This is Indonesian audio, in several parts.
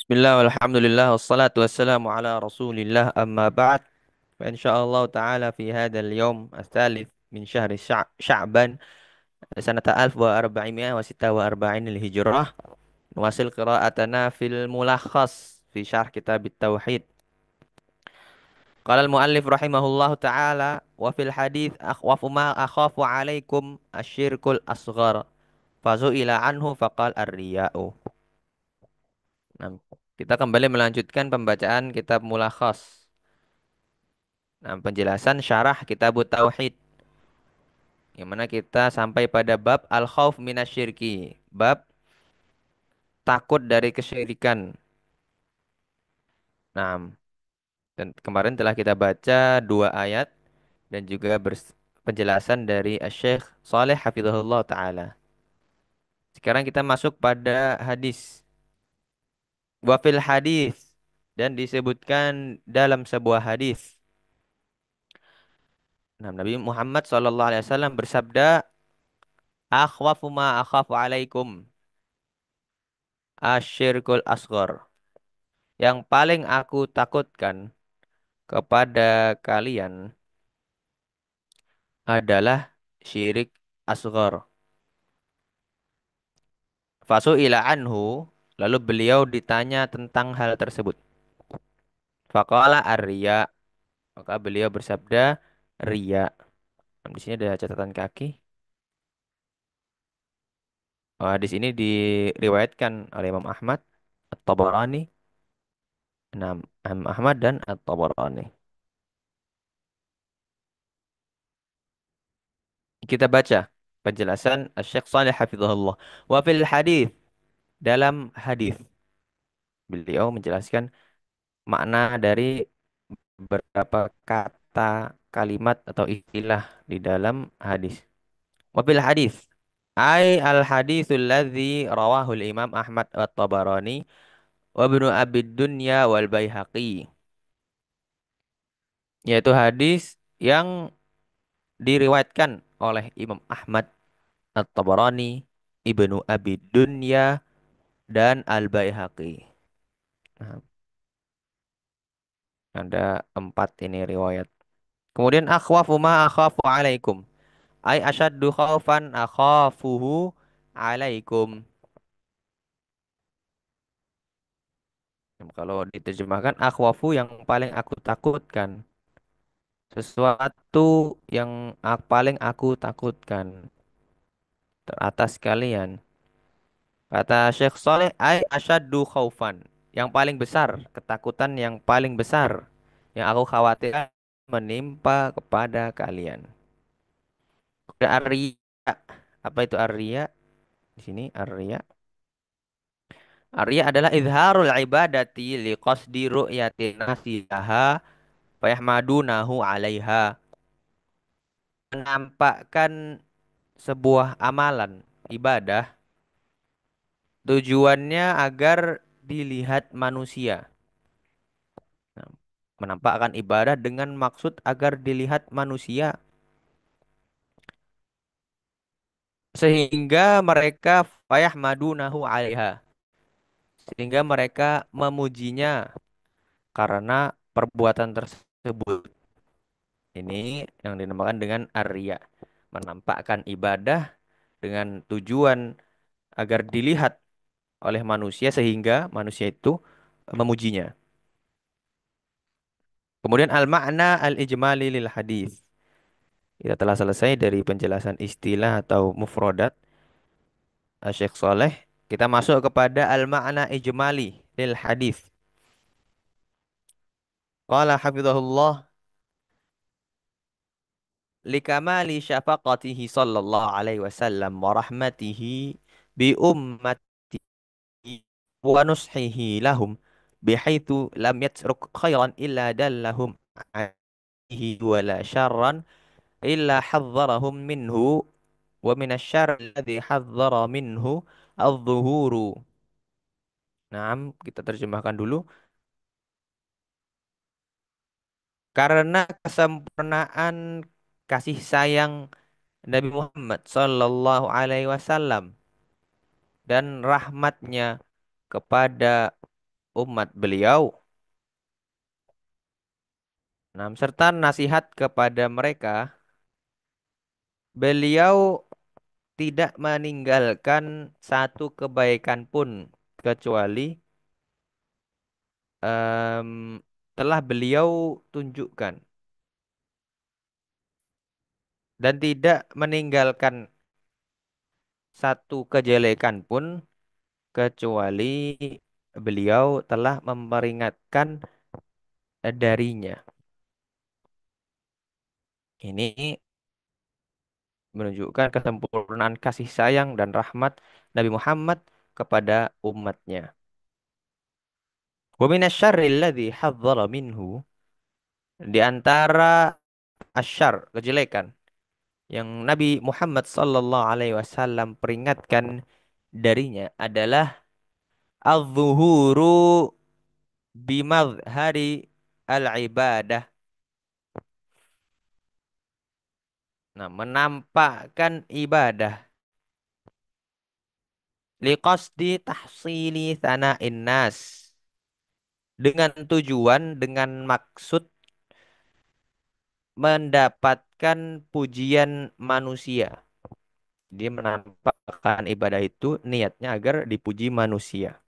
Bismillah, walhamdulillah, wassalatu wassalamu ala rasulillah amma ba'd. فإن شاء الله تعالى في هذا اليوم الثالث من شهر شعبان سنة 1446 للهجرة نواصل قراءتنا في الملخص في شرح كتاب التوحيد. قال المؤلف رحمه الله تعالى: وفي الحديث أخوف ما أخاف عليكم الشرك الأصغر فسئل عنه فقال الرياء. Nah, kita kembali melanjutkan pembacaan kitab Mulakhas. Nah, penjelasan syarah kitab Tauhid. Yang mana kita sampai pada bab al-khauf minasyirki. Bab takut dari kesyirikan. Nah, dan kemarin telah kita baca dua ayat dan juga penjelasan dari Syekh Saleh Hafizahullah Ta'ala. Sekarang kita masuk pada hadis. Wafil hadis. Dan disebutkan dalam sebuah hadis. Nah, Nabi Muhammad SAW bersabda, akhwafu ma akhafu alaikum asyirkul asghar. Yang paling aku takutkan kepada kalian adalah syirik asghar. Fasu'ila anhu, lalu beliau ditanya tentang hal tersebut. Faqala ar-riya, maka beliau bersabda riya. Nah, di sini ada catatan kaki. Oh, di sini diriwayatkan oleh Imam Ahmad, At-Tabarani, Imam Ahmad dan At-Tabarani. Kita baca penjelasan Syekh Shalih Hafizahullah. Wa fil hadis, dalam hadis beliau menjelaskan makna dari beberapa kata, kalimat atau istilah di dalam hadis. Wa fil hadis, ai al haditsul ladzi rawahul Imam Ahmad at-Tabarani wa Ibnu Abi Dunya wal Baihaqi, yaitu hadis yang diriwayatkan oleh Imam Ahmad at-Tabarani, Ibnu Abi Dunya dan Al-Baihaqi. Nah, ada empat ini riwayat. Kemudian akhwafu ma akhafu alaikum. Ai asyaddu khaufan akhafuhu alaikum. Kalau diterjemahkan akhwafu yang paling aku takutkan. Sesuatu yang paling aku takutkan teratas kalian. Kata Syekh Saleh, ai asyaddu khaufan. Yang paling besar, ketakutan yang paling besar yang aku khawatir menimpa kepada kalian. Kemudian Arya. Apa itu Arya? Di sini Arya. Arya adalah izharul ibadati liqasdi ru'yati nasi laha fayahmadunahu 'alaiha. Menampakkan sebuah amalan ibadah tujuannya agar dilihat manusia. Nah, menampakkan ibadah dengan maksud agar dilihat manusia sehingga mereka fayahmadunahu 'alaiha, sehingga mereka memujinya karena perbuatan tersebut. Ini yang dinamakan dengan arya, menampakkan ibadah dengan tujuan agar dilihat oleh manusia sehingga manusia itu memujinya. Kemudian al-makna al-ijmali lil hadis. Kita telah selesai dari penjelasan istilah atau mufradat Syekh Saleh. Kita masuk kepada al-makna ijmali lil hadis. Qala hafizahullah likamali syafaqatihi sallallahu alaihi wasallam wa rahmatihi bi ummati wa nushihi lahum bihaitsu lam yatruk khairan illa dallahum alaihi wa la syarran illa hadzarahum minhu wa minasyarri alladzi hadzara minhu adh-dhuhuru. Naam, kita terjemahkan dulu. Karena kesempurnaan kasih sayang Nabi Muhammad sallallahu alaihi wasallam dan rahmatnya kepada umat beliau. Nah, serta nasihat kepada mereka, beliau tidak meninggalkan satu kebaikan pun kecuali em, telah beliau tunjukkan, dan tidak meninggalkan satu kejelekan pun kecuali beliau telah memperingatkan darinya. Ini menunjukkan kesempurnaan kasih sayang dan rahmat Nabi Muhammad kepada umatnya. Wa minasyarri alladzi hadzara minhu, di antara asyar, kejelekan yang Nabi Muhammad sallallahu alaihi wasallam peringatkan darinya adalah az-zuhuru bimadhari al-ibadah. Nah, menampakkan ibadah liqasdi tahsili sana'in nas, dengan tujuan, dengan maksud mendapatkan pujian manusia. Dia menampakkan ibadah itu niatnya agar dipuji manusia.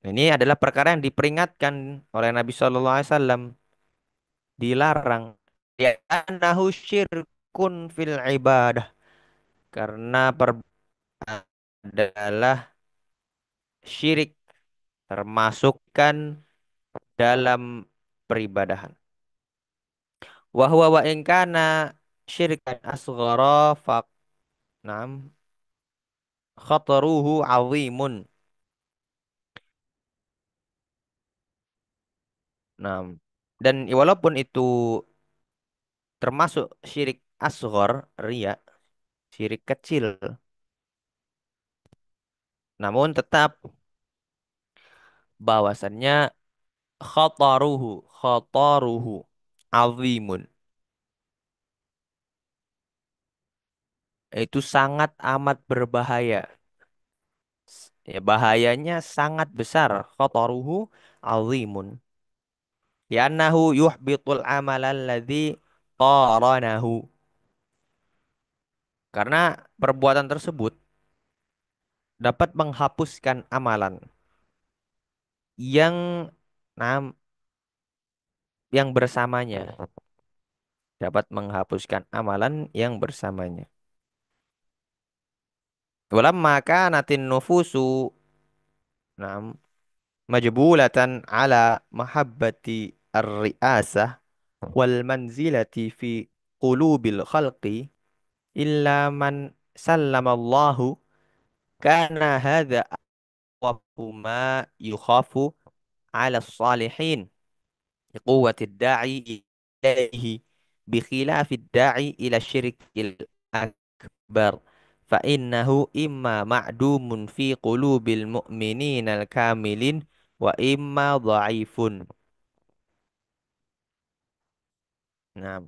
Ini adalah perkara yang diperingatkan oleh Nabi Shallallahu Alaihi Wasallam, dilarang. Ya, anahu syirkun fil ibadah, karena adalah syirik, termasukkan dalam peribadahan. Wa huwa wa in kana syirkan asghara fa nam khataruhu azimun. Nah, dan walaupun itu termasuk syirik asghar, ria, syirik kecil, namun tetap bahwasannya khataruhu azimun, itu sangat amat berbahaya. Ya, bahayanya sangat besar. Khataruhu azimun. Li'annahu yuhbitul amalan alladzi qaranahu. Karena perbuatan tersebut dapat menghapuskan amalan yang nam yang bersamanya, dapat menghapuskan amalan yang bersamanya. Walamma kanatin nufusu nam majbulatan ala mahabbati ar-ri'asah wal manzilati fi qulubil khalqi illa man sallamallahu, kana hadza aqwafu ma yukhafu ala salihin liquwwati da'i ilaihi bikhilafi da'i ila syirkil akbar fa innahu imma ma'dumun fi qulubil mu'minina al-kamilin wa imma dha'ifun. Nah,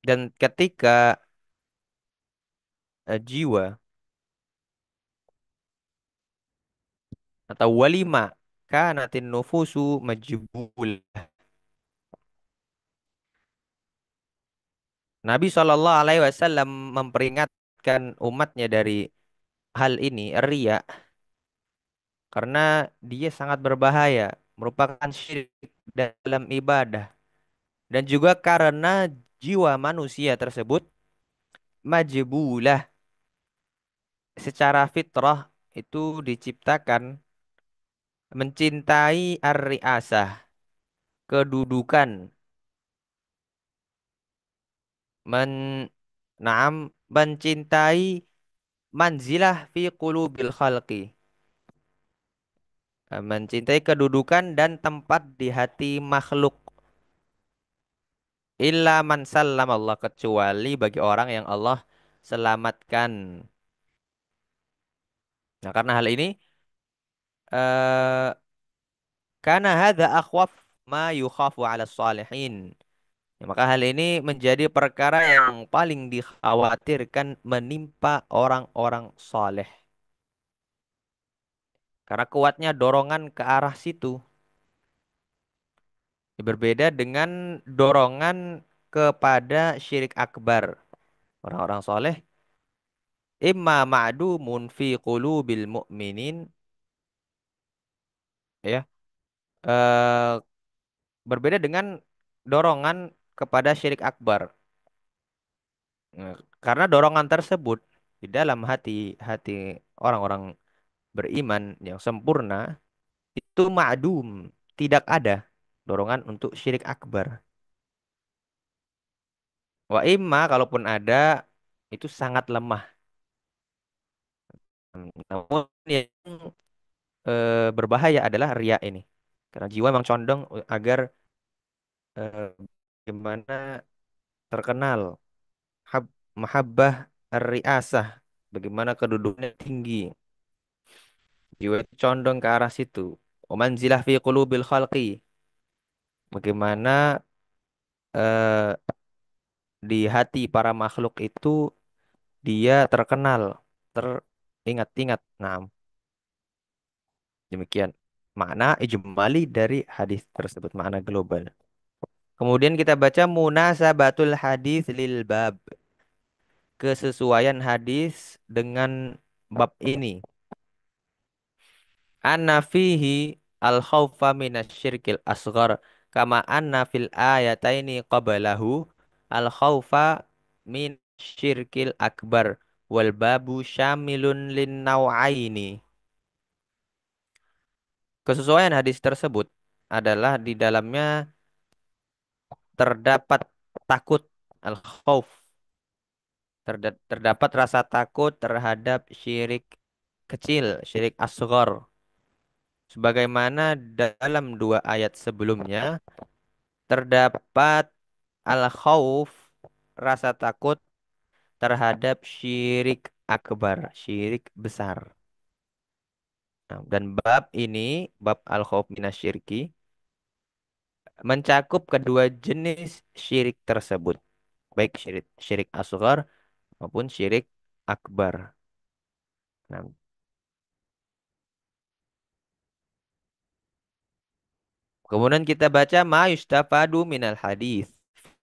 dan ketika jiwa atau walima kanatin nufusu majbul, Nabi Shallallahu Alaihi Wasallam memperingatkan umatnya dari hal ini, ria, karena dia sangat berbahaya, merupakan syirik dalam ibadah, dan juga karena jiwa manusia tersebut majbulah, secara fitrah itu diciptakan mencintai ar-riasah, kedudukan, men naam mencintai manzilah fi qulubil khalqi. Mencintai kedudukan dan tempat di hati makhluk. Illa man sallam Allah, kecuali bagi orang yang Allah selamatkan. Nah, karena hal ini karena hadza akhwaf ma yukhafu ala salihin. Ya, maka hal ini menjadi perkara yang paling dikhawatirkan menimpa orang-orang saleh. karena kuatnya dorongan ke arah situ. Berbeda dengan dorongan kepada syirik akbar. Orang-orang soleh, imma ma'dumun fi qulubil mu'minin, ya, eh, berbeda dengan dorongan kepada syirik akbar. Karena dorongan tersebut di dalam hati orang-orang beriman yang sempurna itu ma'dum, tidak ada dorongan untuk syirik akbar. Wa imma kalaupun ada itu sangat lemah. Namun yang berbahaya adalah riya ini. Karena jiwa memang condong agar bagaimana terkenal mahabbah riasah, bagaimana kedudukannya tinggi. Jiwa itu condong ke arah situ. Wamanzilah fi qulubil khalqi. Bagaimana eh, di hati para makhluk itu dia terkenal, teringat-ingat. Nah, demikian makna ijmali dari hadis tersebut, makna global. Kemudian kita baca munasabatul hadis lil bab, kesesuaian hadis dengan bab ini. Anna fihi al khawfa minasyirkil asghar kama anna fil ayataini qablahu al khawfa min syirkil akbar wal babu syamilun lin nau'aini. Kesesuaian hadis tersebut adalah di dalamnya terdapat takut al khawf, terdapat rasa takut terhadap syirik kecil, syirik asghar. Sebagaimana dalam dua ayat sebelumnya terdapat al-khauf, rasa takut terhadap syirik akbar, syirik besar. Nah, dan bab ini, bab al-khauf minasyirki, mencakup kedua jenis syirik tersebut, baik syirik syirik asghar maupun syirik akbar. Nah, kemudian kita baca ma yustafadu minal hadis.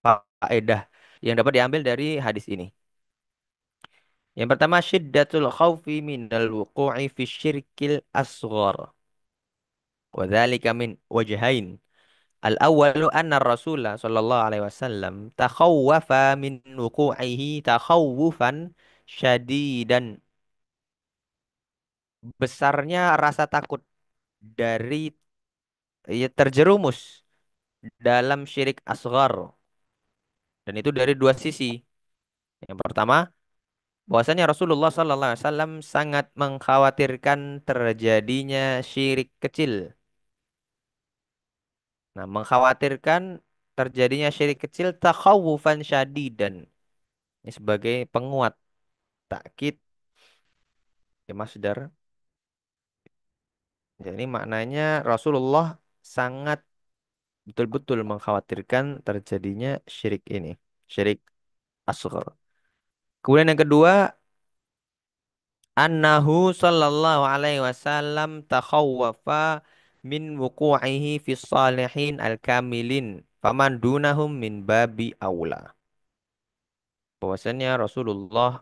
Faedah yang dapat diambil dari hadis ini. Yang pertama syiddatul khawfi minal wuqu'i fi syirkil asghar. Wa dzalika min wajhain. Al-awwalu anna Rasulullah sallallahu alaihi wasallam takhawwafa min wuqu'ihi takhawufan syadidan. Besarnya rasa takut dari ya, terjerumus dalam syirik asghar. Dan itu dari dua sisi. Yang pertama, bahwasanya Rasulullah sallallahu alaihi wasallam sangat mengkhawatirkan terjadinya syirik kecil. Nah, mengkhawatirkan terjadinya syirik kecil takhawufan syadidan. Ini sebagai penguat takkid ya masdar. Jadi maknanya Rasulullah sangat betul-betul mengkhawatirkan terjadinya syirik ini, syirik asghar. Kemudian yang kedua, annahu sallallahu alaihi wasallam takhawwafa min wuqu'ihi fi salihin al-kamilin faman dunahum min babi aula. Bahwasanya Rasulullah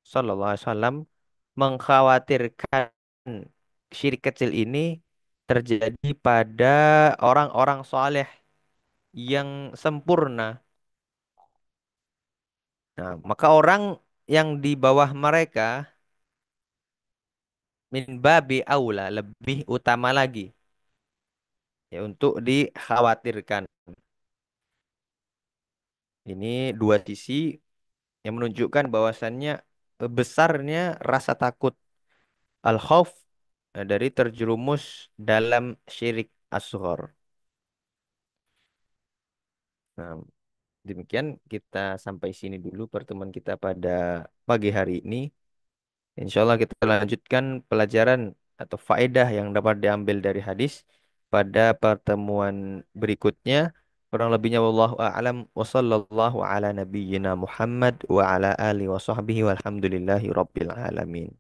sallallahu alaihi wasallam mengkhawatirkan syirik kecil ini terjadi pada orang-orang soleh yang sempurna. Nah, maka orang yang di bawah mereka min babi aula lebih utama lagi ya untuk dikhawatirkan. Ini dua sisi yang menunjukkan bahwasannya besarnya rasa takut al-khauf dari terjerumus dalam syirik asghar. Nah, demikian kita sampai sini dulu pertemuan kita pada pagi hari ini. Insya Allah kita lanjutkan pelajaran atau faedah yang dapat diambil dari hadis pada pertemuan berikutnya. Kurang lebihnya wallahu a'lam wa sallallahu ala nabiyyina Muhammad wa ala alihi wa sahbihi walhamdulillahi rabbil alamin.